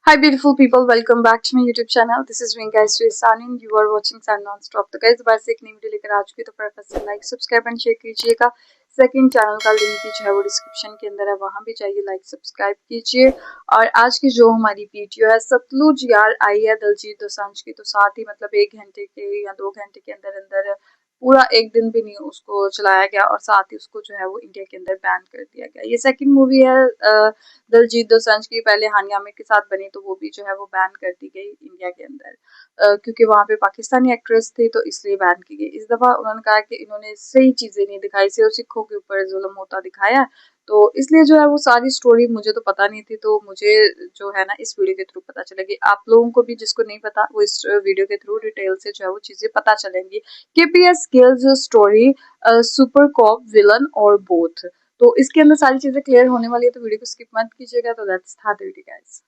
Hi, beautiful people. Welcome back to my YouTube channel. This is Vinka Sani and you are watching Sun Non-Stop. तो guys, दोबारा से एक नई video लेकर आ चुकी तो फटाफट से लाइक सब्सक्राइब एंड शेयर कीजिएगा। सेकंड चैनल का लिंक भी जो है वो डिस्क्रिप्शन के अंदर है, वहां भी जाइए, लाइक सब्सक्राइब कीजिए। और आज की जो हमारी वीडियो है, सतलुज यार आई है दिलजीत दोसांझ की, तो साथ ही मतलब 1 घंटे के या 2 घंटे के अंदर अंदर पूरा एक दिन भी नहीं उसको चलाया गया और साथ ही उसको जो है वो इंडिया के अंदर बैन कर दिया गया। ये सेकंड मूवी है दिलजीत दोसांझ की। पहले हानिया आमिर के साथ बनी तो वो भी जो है वो बैन कर दी गई इंडिया के अंदर, क्योंकि वहाँ पे पाकिस्तानी एक्ट्रेस थी तो इसलिए बैन की गई। इस दफा उन्होंने कहा कि इन्होंने सही चीजें नहीं दिखाई, सिर्फ सिखों के ऊपर जुल्म होता दिखाया, तो इसलिए जो है वो सारी स्टोरी मुझे तो पता नहीं थी, तो मुझे जो है ना इस वीडियो के थ्रू पता चलेगी। आप लोगों को भी जिसको नहीं पता वो इस वीडियो के थ्रू डिटेल से जो है वो चीजें पता चलेंगी। KPS gills story, super cop, villain और बोथ, तो इसके अंदर सारी चीजें क्लियर होने वाली है, तो वीडियो को स्किप मत कीजिएगा। तो let's start the video guys.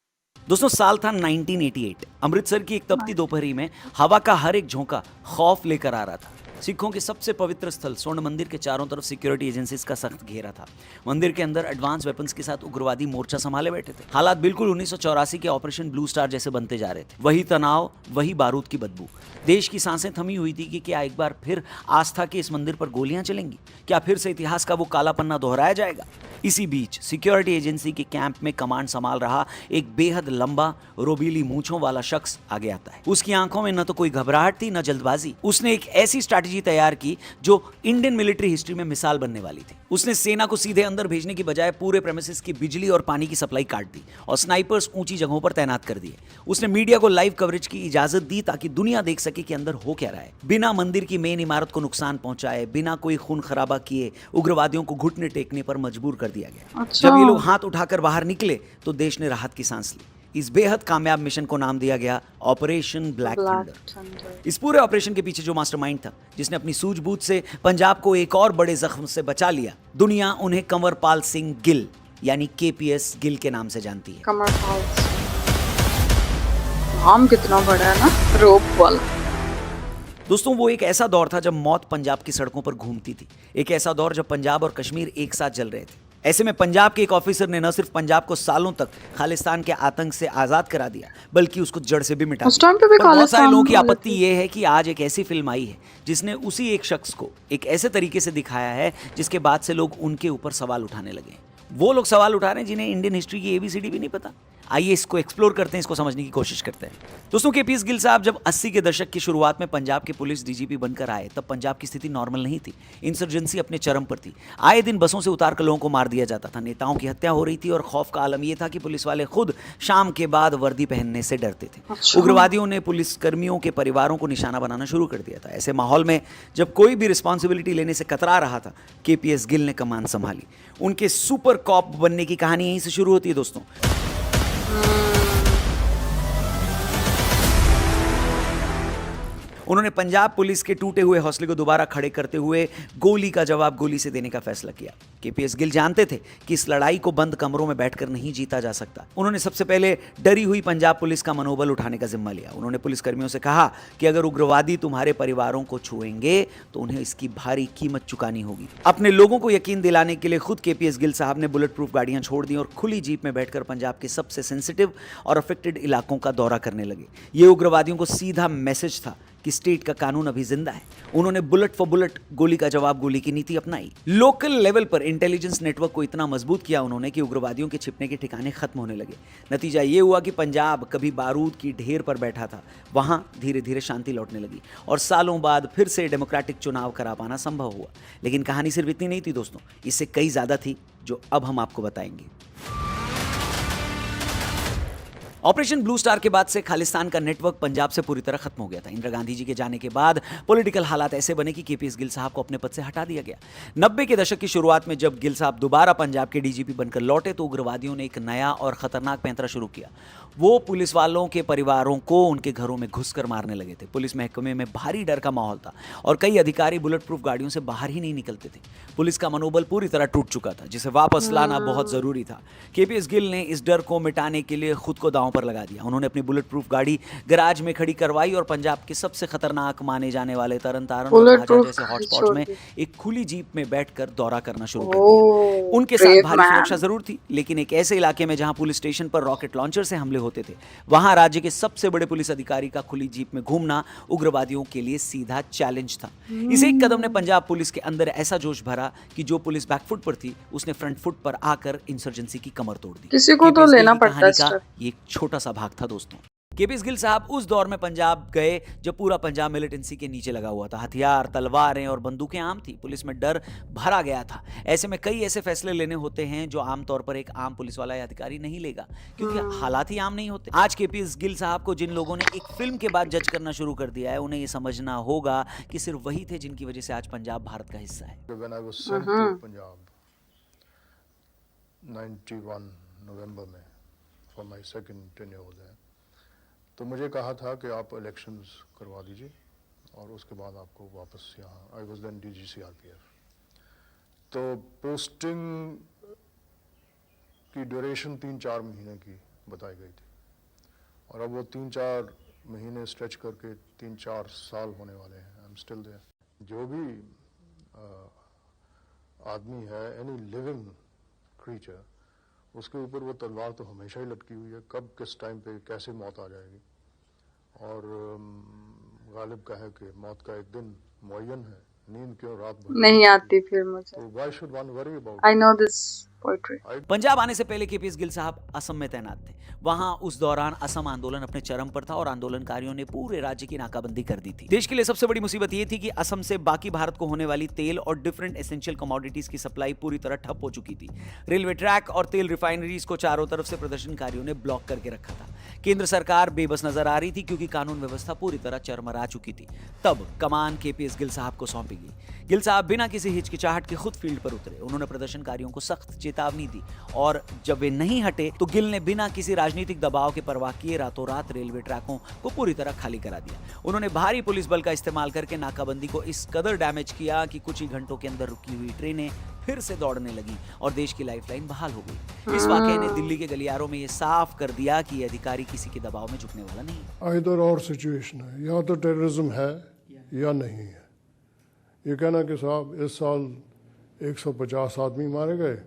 दोस्तों साल था 1988। अमृतसर की एक तपती दोपहरी में हवा का हर एक झोंका खौफ लेकर आ रहा था। सिखों के सबसे पवित्र स्थल स्वर्ण मंदिर के चारों तरफ सिक्योरिटी एजेंसीज का सख्त घेरा था। मंदिर के अंदर एडवांस वेपन्स के साथ उग्रवादी मोर्चा संभाले बैठे थे। हालात बिल्कुल 1984 के ऑपरेशन ब्लू स्टार जैसे बनते जा रहे थे। वही तनाव, वही बारूद की बदबू। देश की सांसें थमी हुई थी कि क्या एक बार फिर आस्था के इस मंदिर पर गोलियां चलेंगी, क्या फिर से इतिहास का वो काला पन्ना दोहराया जाएगा। इसी बीच सिक्योरिटी एजेंसी के कैंप में कमांड संभाल रहा एक बेहद लंबा रोबीली मूंछों वाला शख्स आगे आता है। उसकी आंखों में न तो कोई घबराहट थी न जल्दबाजी। उसने एक ऐसी स्ट्रैटेजी तैयार की जो इंडियन मिलिट्री हिस्ट्री में मिसाल बनने वाली थी। उसने सेना को सीधे अंदर भेजने की बजाय पूरे प्रेमिसेस की बिजली और पानी की सप्लाई काट दी और स्नाइपर्स ऊंची जगहों पर तैनात कर दिए। उसने मीडिया को लाइव कवरेज की इजाजत दी ताकि दुनिया देख सके कि अंदर हो क्या रहा है। बिना मंदिर की मेन इमारत को नुकसान पहुंचाए, बिना कोई खून खराबा किए उग्रवादियों को घुटने टेकने पर मजबूर कर दिया गया। अच्छा। जब ये लोग हाथ उठाकर बाहर निकले तो देश ने राहत की सांस ली। इस बेहद कामयाब मिशन को नाम दिया गया ऑपरेशन ब्लैक थंडर। इस पूरे ऑपरेशन के पीछे जो मास्टरमाइंड था, जिसने अपनी सूझबूझ से पंजाब को एक और बड़े जख्म से बचा लिया, दुनिया उन्हें कंवरपाल सिंह गिल यानी केपीएस गिल के नाम से जानती है। कंवरपाल नाम कितना बड़ा है ना, रोप वाला। दोस्तों वो एक ऐसा दौर था जब मौत पंजाब की सड़कों पर घूमती थी। एक ऐसा दौर जब पंजाब और कश्मीर एक साथ जल रहे थे। ऐसे में पंजाब के एक ऑफिसर ने न सिर्फ पंजाब को सालों तक खालिस्तान के आतंक से आजाद करा दिया, बल्कि उसको जड़ से भी मिटा उस टाइम पे भी दिया। बहुत सारे लोगों की खालिस्तान आपत्ति ये है कि आज एक ऐसी फिल्म आई है जिसने उसी एक शख्स को एक ऐसे तरीके से दिखाया है जिसके बाद से लोग उनके ऊपर सवाल उठाने लगे। वो लोग सवाल उठा रहे हैं जिन्हें इंडियन हिस्ट्री की एबीसीडी भी नहीं पता। आइए इसको एक्सप्लोर करते हैं, इसको समझने की कोशिश करते हैं। दोस्तों केपीएस गिल साहब जब 80 के दशक की शुरुआत में पंजाब के पुलिस डीजीपी बनकर आए, तब पंजाब की स्थिति नॉर्मल नहीं थी। इंसर्जेंसी अपने चरम पर थी। आए दिन बसों से उतार कर लोगों को मार दिया जाता था, नेताओं की हत्या हो रही थी और खौफ का आलम यह था कि पुलिस वाले खुद शाम के बाद वर्दी पहनने से डरते थे। अच्छा। उग्रवादियों ने पुलिस कर्मियों के परिवारों को निशाना बनाना शुरू कर दिया था। ऐसे माहौल में जब कोई भी रिस्पॉन्सिबिलिटी लेने से कतरा रहा था, केपीएस गिल ने कमान संभाली। उनके सुपर कॉप बनने की कहानी यहीं से शुरू होती है दोस्तों। उन्होंने पंजाब पुलिस के टूटे हुए हौसले को दोबारा खड़े करते हुए गोली का जवाब गोली से देने का फैसला किया। केपीएस गिल जानते थे कि इस लड़ाई को बंद कमरों में बैठकर नहीं जीता जा सकता। उन्होंने सबसे पहले डरी हुई पंजाब पुलिस का मनोबल उठाने का जिम्मा लिया। उन्होंने पुलिसकर्मियों से कहा कि अगर उग्रवादी तुम्हारे परिवारों को छुएंगे तो उन्हें इसकी भारी कीमत चुकानी होगी। अपने लोगों को यकीन दिलाने के लिए खुद केपीएस गिल साहब ने बुलेट प्रूफ गाड़ियां छोड़ दी और खुली जीप में बैठकर पंजाब के सबसे सेंसिटिव और अफेक्टेड इलाकों का दौरा करने लगे। ये उग्रवादियों को सीधा मैसेज था कि स्टेट का कानून अभी जिंदा है। उन्होंने बुलेट फॉर बुलेट, गोली का जवाब गोली की नीति अपनाई। लोकल लेवल पर इंटेलिजेंस नेटवर्क को इतना मजबूत किया उन्होंने कि उग्रवादियों के छिपने के ठिकाने खत्म होने लगे। नतीजा ये हुआ कि पंजाब कभी बारूद की ढेर पर बैठा था, वहां धीरे धीरे शांति लौटने लगी और सालों बाद फिर से डेमोक्रेटिक चुनाव करा पाना संभव हुआ। लेकिन कहानी सिर्फ इतनी नहीं थी दोस्तों, इससे कई ज्यादा थी जो अब हम आपको बताएंगे। ऑपरेशन ब्लू स्टार के बाद से खालिस्तान का नेटवर्क पंजाब से पूरी तरह खत्म हो गया था। इंदिरा गांधी जी के जाने के बाद पॉलिटिकल हालात ऐसे बने कि केपीएस गिल साहब को अपने पद से हटा दिया गया। 90 के दशक की शुरुआत में जब गिल साहब दोबारा पंजाब के डीजीपी बनकर लौटे तो उग्रवादियों ने एक नया और खतरनाक पैंतरा शुरू किया। वो पुलिस वालों के परिवारों को उनके घरों में घुसकर मारने लगे थे। पुलिस महकमे में भारी डर का माहौल था और कई अधिकारी बुलेट प्रूफ गाड़ियों से बाहर ही नहीं निकलते थे। पुलिस का मनोबल पूरी तरह टूट चुका था, जिसे वापस लाना बहुत जरूरी था। केपीएस गिल ने इस डर को मिटाने के लिए खुद को दांव दांव पर लगा दिया। उन्होंने अपनी बुलेट प्रूफ गाड़ी गैराज में खड़ी करवाई और पंजाब के सबसे खतरनाक माने जाने वाले तरन तारण और बुलेट राजा प्रूफ जैसे गाड़ी हॉटस्पॉट छोड़ में दी। एक खुली जीप में बैठकर दौरा करना शुरू कर दिया। ओह, उनके साथ brave भारी सुरक्षा man। जरूर थी, लेकिन एक ऐसे इलाके में जहां पुलिस स्टेशन पर रॉकेट लॉन्चर से हमले होते थे, वहां राज्य के सबसे बड़े पुलिस अधिकारी का खुली जीप में घूमना उग्रवादियों के लिए सीधा चैलेंज था। इस एक कदम ने पंजाब पुलिस के अंदर ऐसा जोश भरा कि जो पुलिस बैकफुट पर थी उसने फ्रंट फुट पर आकर इंसर्जेंसी की कमर तोड़ दी। किसी को तो KPS गिल लेना की पड़ता कहानी है का स्टेप। ये एक छोटा सा भाग था दोस्तों। KPS गिल साहब उस दौर में पंजाब गए जब पूरा पंजाब मिलिटेंसी के नीचे लगा हुआ था। हथियार, तलवारें और बंदूकें आम थी। पुलिस में डर भरा गया था। ऐसे में कई ऐसे फैसले लेने होते हैं जो आमतौर पर एक आम पुलिस वाला या अधिकारी नहीं लेगा, क्योंकि हालात ही आम नहीं होते। आज KPS गिल साहब को जिन लोगों ने एक फिल्म के बाद जज करना शुरू कर दिया है, उन्हें ये समझना होगा कि सिर्फ वही थे जिनकी वजह से आज पंजाब भारत का हिस्सा है। When I was sent to Punjab, 91 नवंबर में for my second tenure there, तो मुझे कहा था कि आप इलेक्शंस करवा दीजिए और उसके बाद आपको वापस यहाँ, I was then DG CRPF, तो पोस्टिंग की ड्यूरेशन 3-4 महीने की बताई गई थी और अब वो 3-4 महीने स्ट्रेच करके 3-4 साल होने वाले हैं। I am still there. जो भी आदमी है, एनी लिविंग क्रीचर, उसके ऊपर वो तलवार तो हमेशा ही लटकी हुई है, कब किस टाइम पे कैसे मौत आ जाएगी। और गालिब का है कि मौत का एक दिन मुअय्यन है, नींद क्यों रात भर नहीं आती फिर मुझे। तो why should one worry about. I know this poetry. Punjab आने से पहले KPS गिल साहब असम में तैनात थे। वहां उस दौरान असम आंदोलन अपने चरम पर था और आंदोलनकारियों ने पूरे राज्य की नाकाबंदी कर दी थी। देश के लिए सबसे बड़ी मुसीबत यह थी कि असम से बाकी भारत को होने वाली तेल और डिफरेंट एसेंशियल कमोडिटीज की सप्लाई पूरी तरह ठप हो चुकी थी। रेलवे ट्रैक और तेल रिफाइनरीज को चारों तरफ से प्रदर्शनकारियों ने ब्लॉक करके रखा था। केंद्र सरकार बेबस नजर आ रही थी क्योंकि कानून व्यवस्था पूरी तरह चरमरा चुकी थी। तब कमान KPS गिल साहब को सौंपी गई। गिल साहब बिना किसी हिचकिचाहट के खुद फील्ड पर उतरे। उन्होंने प्रदर्शनकारियों को सख्त चेतावनी दी और जब वे नहीं हटे तो गिल ने बिना किसी राजनीतिक दबाव के परवाह किए रातों रात रेलवे ट्रैकों को पूरी तरह खाली करा दिया। उन्होंने भारी पुलिस बल का इस्तेमाल करके नाकाबंदी को इस कदर डैमेज किया कि कुछ ही घंटों के अंदर रुकी हुई ट्रेनें फिर से दौड़ने लगी और देश की लाइफलाइन बहाल हो गई। इस वाकये ने दिल्ली के गलियारों में यह साफ कर दिया कि यह अधिकारी किसी के दबाव में झुकने वाला नहीं है। आइदर और सिचुएशन है, या तो टेररिज्म है या नहीं है। ये कहना कि साहब इस साल 150 आदमी मारे गए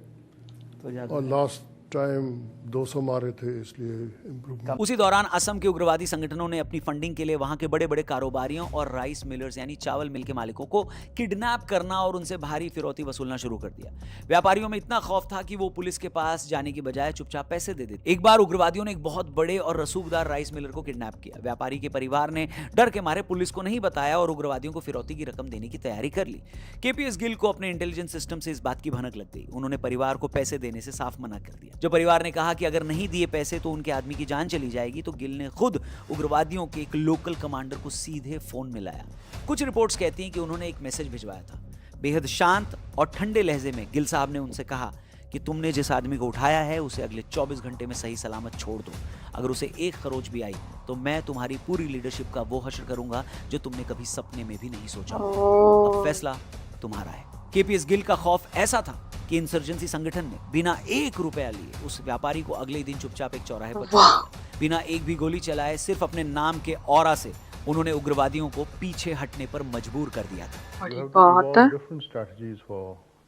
और लास्ट टाइम 200 मारे थे, इसलिए इम्प्रूवमेंट। उसी दौरान असम के उग्रवादी संगठनों ने अपनी फंडिंग के लिए वहां के बड़े बड़े कारोबारियों और राइस मिलर्स यानी चावल मिल के मालिकों को किडनैप करना और उनसे भारी फिरौती वसूलना शुरू कर दिया। व्यापारियों में इतना खौफ था कि वो पुलिस के पास जाने की बजाय चुपचाप पैसे दे देते। एक बार उग्रवादियों ने एक बहुत बड़े और रसूखदार राइस मिलर को किडनैप किया। व्यापारी के परिवार ने डर के मारे पुलिस को नहीं बताया और उग्रवादियों को फिरौती की रकम देने की तैयारी कर ली। KPS गिल को अपने इंटेलिजेंस सिस्टम से इस बात की भनक लग गई। उन्होंने परिवार को पैसे देने से साफ मना कर दिया। जब परिवार ने कहा कि अगर नहीं दिए पैसे तो उनके आदमी की जान चली जाएगी, तो गिल ने खुद उग्रवादियों के एक लोकल कमांडर को सीधे फोन मिलाया। कुछ रिपोर्ट्स कहती हैं कि उन्होंने एक मैसेज भिजवाया था। बेहद शांत और ठंडे लहजे में गिल साहब ने उनसे कहा कि तुमने जिस आदमी को उठाया है उसे अगले 24 घंटे में सही सलामत छोड़ दो। अगर उसे एक खरोच भी आई तो मैं तुम्हारी पूरी लीडरशिप का वो हश्र करूंगा जो तुमने कभी सपने में भी नहीं सोचा। अब फैसला तुम्हारा है। KPS गिल का खौफ ऐसा था कि इंसर्जेंसी संगठन ने बिना 1 रुपया लिए उस व्यापारी को अगले दिन चुपचाप एक चौराहे पर छोड़ दिया। बिना एक भी गोली चलाए सिर्फ अपने नाम के ऑरा से उन्होंने उग्रवादियों को पीछे हटने पर मजबूर कर दिया था। बड़ी बात है। Different strategies for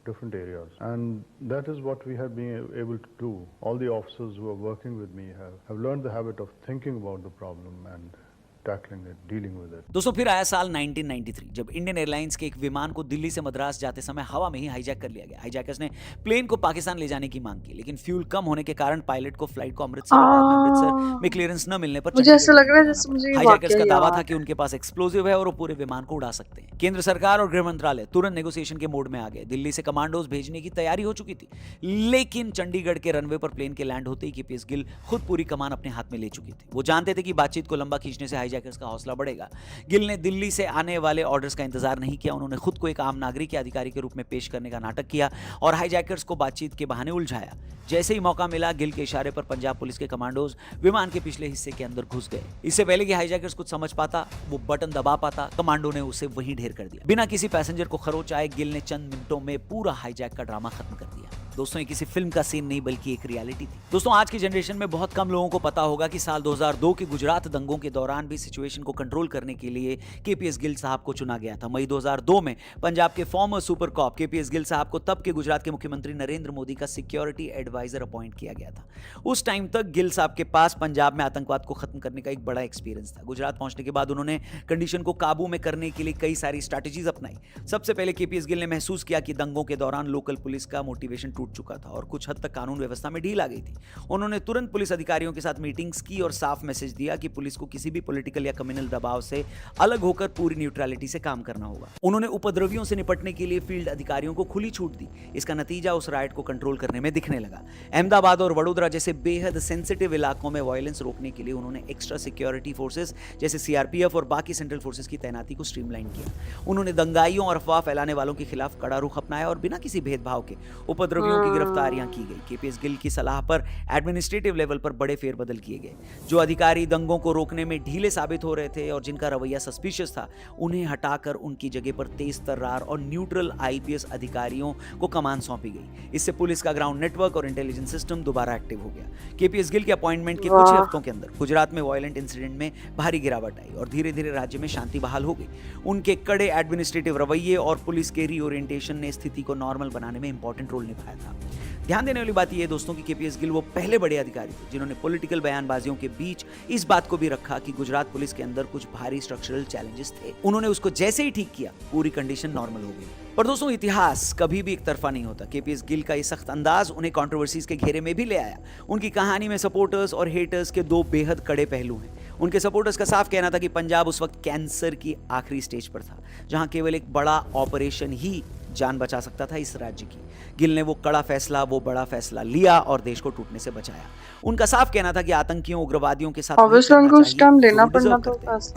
different areas, and that is what we have been able to do. All the officers who are working with me have learned the habit of thinking about the problem and tackling it, dealing with it. दोस्तों फिर आया साल 1993 जब Indian airlines के एक विमान को दिल्ली से मद्रास जाते समय हवा में ही हाईजैक कर लिया गया। हाईजैकर्स ने प्लेन को पाकिस्तान ले जाने की मांग की, लेकिन फ्यूल कम होने के कारण पायलट को फ्लाइट को अमृतसर में क्लियरेंस न मिलने पर मुझे ऐसा लग रहा है जैसे मुझे ये हाईजैकर्स का वाकया दावा याद था कि उनके पास एक्सप्लोजिव है और वो पूरे विमान को उड़ा सकते हैं। केंद्र सरकार और गृह मंत्रालय तुरंत नेगोशिएशन के मोड में आ गए। दिल्ली से कमांडोज भेजने की तैयारी हो चुकी थी, लेकिन चंडीगढ़ के रनवे पर प्लेन के लैंड होते ही KPS गिल खुद पूरी कमान अपने हाथ में ले चुके थे। वो जानते थे कि बातचीत को लंबा खींचने से हाईजैकर्स का हौसला बढ़ेगा। गिल ने दिल्ली से आने वाले ऑर्डर्स का इंतजार नहीं किया। उन्होंने खुद को एक आम नागरिक या अधिकारी के रूप में पेश करने का नाटक किया और हाईजैकर्स को बातचीत के बहाने उलझाया। जैसे ही मौका मिला गिल के इशारे पर पंजाब पुलिस के कमांडोज विमान के पिछले हिस्से के अंदर घुस गए। इससे पहले कि हाईजैकर्स कुछ समझ पाता, वो बटन दबा पाता, कमांडो ने उसे वहीं ढेर कर दिया। बिना किसी पैसेंजर को खरोच आए गिल ने चंद मिनटों में पूरा हाईजैक का ड्रामा खत्म कर दिया। दोस्तों ये किसी फिल्म का सीन नहीं बल्कि एक रियलिटी थी। दोस्तों आज की जनरेशन में बहुत कम लोगों को पता होगा कि साल 2002 के गुजरात दंगों के दौरान भी सिचुएशन को कंट्रोल करने के लिए केपीएस गिल साहब को चुना गया था। मई 2002 में पंजाब के farmer super cop KPS Gill साहब को तब के गुजरात के मुख्यमंत्री नरेंद्र मोदी का सिक्योरिटी एडवाइजर अपॉइंट किया गया था। उस टाइम तक गिल साहब के पास पंजाब में आतंकवाद को खत्म करने का एक बड़ा एक्सपीरियंस था। गुजरात पहुंचने के बाद उन्होंने कंडीशन को काबू में करने के लिए कई सारी स्ट्रैटेजीज अपनाई। सबसे पहले केपीएस गिल ने महसूस किया कि दंगों के दौरान लोकल पुलिस का मोटिवेशन टूट चुका था और कुछ हद तक कानून व्यवस्था में ढील आ गई थी। उन्होंने तुरंत पुलिस अधिकारियों के साथ मीटिंग्स की और साफ मैसेज दिया कि पुलिस को किसी भी पॉलिटिकल या कम्युनल दबाव से अलग होकर पूरी न्यूट्रलिटी से काम करना होगा। उन्होंने उपद्रवियों से निपटने के लिए फील्ड अधिकारियों को खुली छूट दी। इसका नतीजा उस राइट को कंट्रोल करने में दिखने लगा। अहमदाबाद और वडोदरा जैसे बेहद सेंसिटिव इलाकों में वायलेंस रोकने के लिए उन्होंने एक्स्ट्रा सिक्योरिटी फोर्सेस जैसे सीआरपीएफ और बाकी सेंट्रल फोर्सेस की तैनाती को स्ट्रीमलाइन किया। उन्होंने दंगाइयों और अफवाह फैलाने वालों के खिलाफ कड़ा रुख अपनाया और बिना किसी भेदभाव के उपद्रवियों की गिरफ्तारियां की गई। केपीएस गिल की सलाह पर एडमिनिस्ट्रेटिव लेवल पर बड़े फेरबदल किए गए। जो अधिकारी दंगों को रोकने में ढीले साबित हो रहे थे और जिनका रवैया सस्पिशियस था, उन्हें हटाकर उनकी जगह पर तेज तर्रार और न्यूट्रल आईपीएस अधिकारियों को कमान सौंपी गई। इससे पुलिस का ग्राउंड नेटवर्क और इंटेलिजेंस सिस्टम दोबारा एक्टिव हो गया। केपीएस गिल के अपॉइंटमेंट के कुछ हफ्तों के अंदर गुजरात में वायलेंट इंसिडेंट में भारी गिरावट आई और धीरे धीरे राज्य में शांति बहाल हो गई। उनके कड़े एडमिनिस्ट्रेटिव रवैये और पुलिस के रीओरिएंटेशन ने स्थिति को नॉर्मल बनाने में इंपॉर्टेंट रोल निभाया था। ध्यान देने वाली बात यह है दोस्तों कि केपीएस गिल वो पहले बड़े अधिकारी थे जिन्होंने पॉलिटिकल बयानबाजियों के बीच इस बात को भी रखा कि गुजरात पुलिस के अंदर कुछ भारी स्ट्रक्चरल चैलेंजेस थे। उन्होंने उसको जैसे ही ठीक किया, पूरी कंडीशन नॉर्मल हो गई। पर दोस्तों इतिहास कभी भी एक तरफा नहीं होता। केपीएस गिल का ये सख्त अंदाज उन्हें कंट्रोवर्सीज के घेरे में भी ले आया। उनकी कहानी में सपोर्टर्स और हेटर्स के दो बेहद कड़े पहलू हैं। उनके सपोर्टर्स का साफ कहना था कि पंजाब उस वक्त कैंसर की आखिरी स्टेज पर था, जहां केवल एक बड़ा ऑपरेशन ही जान बचा सकता था इस राज्य की। गिल ने वो बड़ा फैसला लिया और देश को टूटने से बचाया। उनका साफ कहना था कि आतंकियों उग्रवादियों के साथ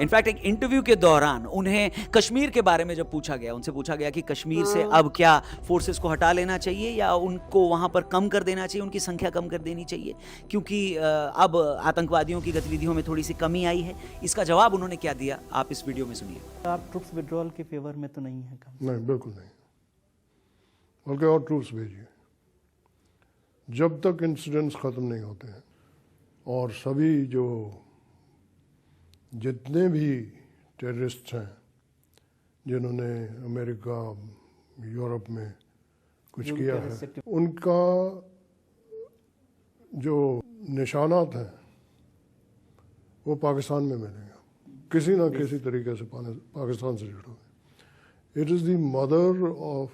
इनफैक्ट एक इंटरव्यू के दौरान उन्हें कश्मीर के बारे में जब पूछा गया, उनसे पूछा गया कि कश्मीर से अब क्या फोर्सेस को हटा लेना चाहिए या उनको वहां पर कम कर देना चाहिए, उनकी संख्या कम कर देनी चाहिए क्योंकि अब आतंकवादियों की गतिविधियों में थोड़ी सी कमी आई है। इसका जवाब उन्होंने क्या दिया, आप इस वीडियो में सुनिए। आप ट्रुप्स विड्रॉल के फेवर में तो नहीं है? नहीं, बिल्कुल नहीं। बल्कि और ट्रूप्स भेजिए। जब तक इंसिडेंट्स ख़त्म नहीं होते हैं और सभी जितने भी टेररिस्ट हैं जिन्होंने अमेरिका, यूरोप में कुछ किया है, उनका जो निशानात हैं वो पाकिस्तान में मिलेंगे, किसी ना किसी तरीके से पाकिस्तान से जुड़े। It is the mother of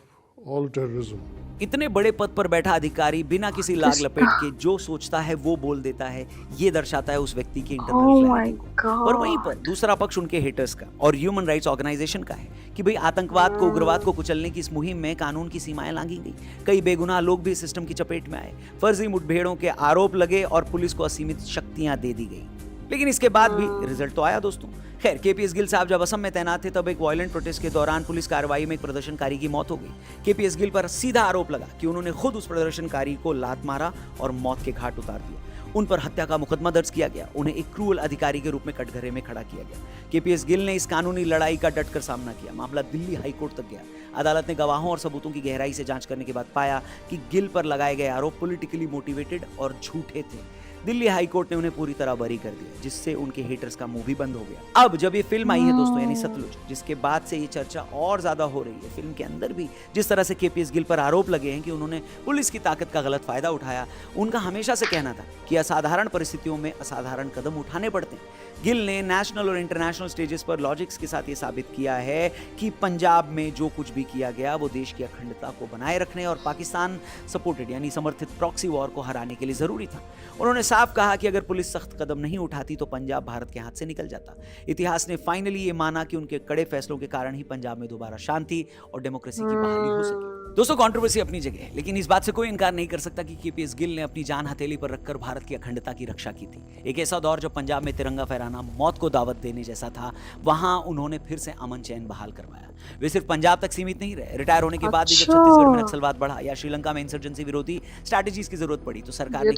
all terrorism. इतने बड़े पद पर बैठा अधिकारी बिना किसी लाग लपेट के जो सोचता है वो बोल देता है, ये दर्शाता है उस व्यक्ति की इंटरनल क्लैरिटी को। और वहीं पर दूसरा पक्ष उनके हेटर्स का और ह्यूमन राइट्स ऑर्गेनाइजेशन का है कि भाई आतंकवाद को, उग्रवाद को कुचलने की इस मुहिम में कानून की सीमाएं लांघी गई। कई बेगुनाह लोग भी सिस्टम की चपेट में आए, फर्जी मुठभेड़ों के आरोप लगे और पुलिस को असीमित शक्तियां दे दी गई। लेकिन इसके बाद भी रिजल्ट तो आया दोस्तों। खैर, केपीएस गिल साहब जब असम में तैनात थे तब एक वायलेंट प्रोटेस्ट के दौरान पुलिस कार्रवाई में एक प्रदर्शनकारी की मौत हो गई। केपीएस गिल पर सीधा आरोप लगा कि उन्होंने खुद उस प्रदर्शनकारी को लात मारा और मौत के घाट उतार दिया। उन पर हत्या का मुकदमा दर्ज किया गया। उन्हें एक क्रूअल अधिकारी के रूप में कटघरे में खड़ा किया गया। केपीएस गिल ने इस कानूनी लड़ाई का डटकर सामना किया। मामला दिल्ली हाईकोर्ट तक गया। अदालत ने गवाहों और सबूतों की गहराई से जांच करने के बाद पाया कि गिल पर लगाए गए आरोप पॉलिटिकली मोटिवेटेड और झूठे थे। दिल्ली हाईकोर्ट ने उन्हें पूरी तरह बरी कर दिया, जिससे उनके हेटर्स का मुंह भी बंद हो गया। अब जब ये फिल्म आई है दोस्तों, यानी सतलुज, जिसके बाद से ये चर्चा और ज्यादा हो रही है। फिल्म के अंदर भी जिस तरह से केपीएस गिल पर आरोप लगे हैं कि उन्होंने पुलिस की ताकत का गलत फायदा उठाया, उनका हमेशा से कहना था कि असाधारण परिस्थितियों में असाधारण कदम उठाने पड़ते हैं। गिल ने नेशनल और इंटरनेशनल स्टेजेस पर लॉजिक्स के साथ ये साबित किया है कि पंजाब में जो कुछ भी किया गया वो देश की अखंडता को बनाए रखने और पाकिस्तान सपोर्टेड यानी समर्थित प्रॉक्सी वॉर को हराने के लिए जरूरी था। उन्होंने साफ कहा कि अगर पुलिस सख्त कदम नहीं उठाती तो पंजाब भारत के हाथ से निकल जाता। इतिहास ने फाइनली ये माना कि उनके कड़े फैसलों के कारण ही पंजाब में दोबारा शांति और डेमोक्रेसी की बहाली हो सकी। दोस्तों, कंट्रोवर्सी अपनी जगह है, लेकिन इस बात से कोई इनकार नहीं कर सकता कि केपीएस गिल ने अपनी जान हथेली पर रखकर भारत की अखंडता की रक्षा की थी। एक ऐसा दौर जब पंजाब में तिरंगा फहराना मौत को दावत देने जैसा था, वहां उन्होंने फिर से अमन चैन बहाल करवाया। वे सिर्फ पंजाब तक सीमित नहीं रहे। रिटायर होने के बाद भी जब छत्तीसगढ़ में नक्सलवाद बढ़ा या श्रीलंका में इंसर्जेंसी विरोधी स्ट्रैटेजीज की जरूरत पड़ी तो सरकार ने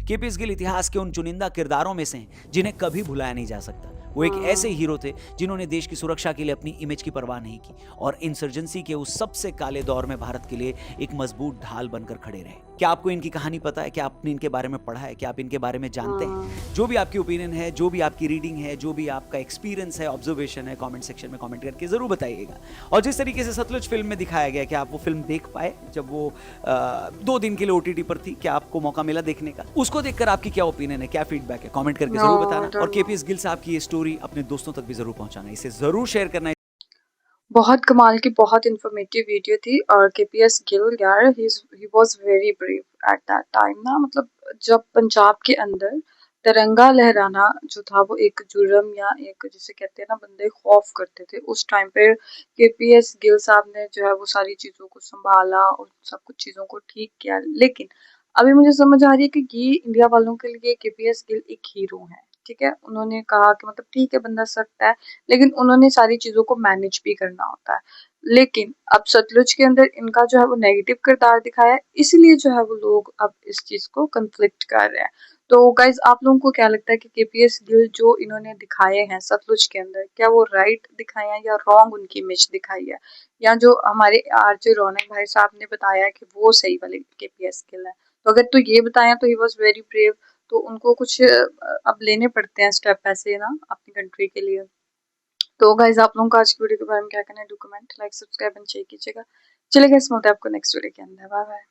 केपीएस गिल इतिहास के उन चुनिंदा किरदारों में से हैं जिन्हें कभी भुलाया नहीं जा सकता। वो एक ऐसे हीरो थे जिन्होंने देश की सुरक्षा के लिए अपनी इमेज की परवाह नहीं की और इंसर्जेंसी के उस सबसे काले दौर में भारत के लिए एक मजबूत ढाल बनकर खड़े रहे। क्या आपको इनकी कहानी पता है? क्या आपने इनके बारे में पढ़ा है? क्या आप इनके बारे में जानते हैं? जो भी आपकी ओपिनियन है, जो भी आपकी रीडिंग है, जो भी आपका एक्सपीरियंस है, ऑब्जर्वेशन है, कमेंट सेक्शन में कमेंट करके जरूर बताइएगा। और जिस तरीके से सतलुज फिल्म में दिखाया गया, क्या आप वो फिल्म देख पाए जब वो 2 दिन के लिए OTT पर थी? क्या आपको मौका मिला देखने का? उसको देखकर आपकी क्या ओपिनियन है, क्या फीडबैक है, कमेंट करके जरूर बताना। और KPS गिल साहब की ये स्टोरी अपने दोस्तों तक भी जरूर पहुंचाना, इसे जरूर शेयर करना। बहुत कमाल की, बहुत इन्फॉर्मेटिव वीडियो थी। और केपीएस गिल यार, he was very brave at that time ना। मतलब जब पंजाब के अंदर तिरंगा लहराना जो था वो एक जुर्म या एक जिसे कहते हैं ना बंदे खौफ करते थे, उस टाइम पे केपीएस गिल साहब ने जो है वो सारी चीज़ों को संभाला और सब कुछ चीज़ों को ठीक किया। लेकिन अभी मुझे समझ आ रही है कि ये इंडिया वालों के लिए केपीएस गिल एक हीरो है। ठीक है, उन्होंने कहा कि मतलब ठीक है बंदा सख्त है, लेकिन उन्होंने सारी चीज़ों को मैनेज भी करना होता है। लेकिन अब सतलुज के अंदर इनका जो है वो नेगेटिव किरदार दिखाया है, इसीलिए जो है वो लोग अब इस चीज़ को कंफ्लिक्ट कर रहे हैं। तो गाइज, आप लोगों को क्या लगता है कि केपीएस गिल जो इन्होंने दिखाए हैं सतलुज के अंदर, क्या वो राइट दिखाए हैं या रॉन्ग उनकी इमेज दिखाई है, या जो हमारे आरजे रौनक भाई साहब ने बताया कि वो सही वाले केपीएस गिल है? तो अगर तो ये बताया तो ही वॉज वेरी ब्रेव, तो उनको कुछ अब लेने पड़ते हैं स्टेप ऐसे ना अपनी कंट्री के लिए। तो गाइज, आप लोगों का आज की वीडियो के बारे में क्या कहना है? Do comment, like, subscribe and share कीजिएगा। चलिए गाइस, मिलते हैं आपको नेक्स्ट वीडियो के अंदर। Bye bye.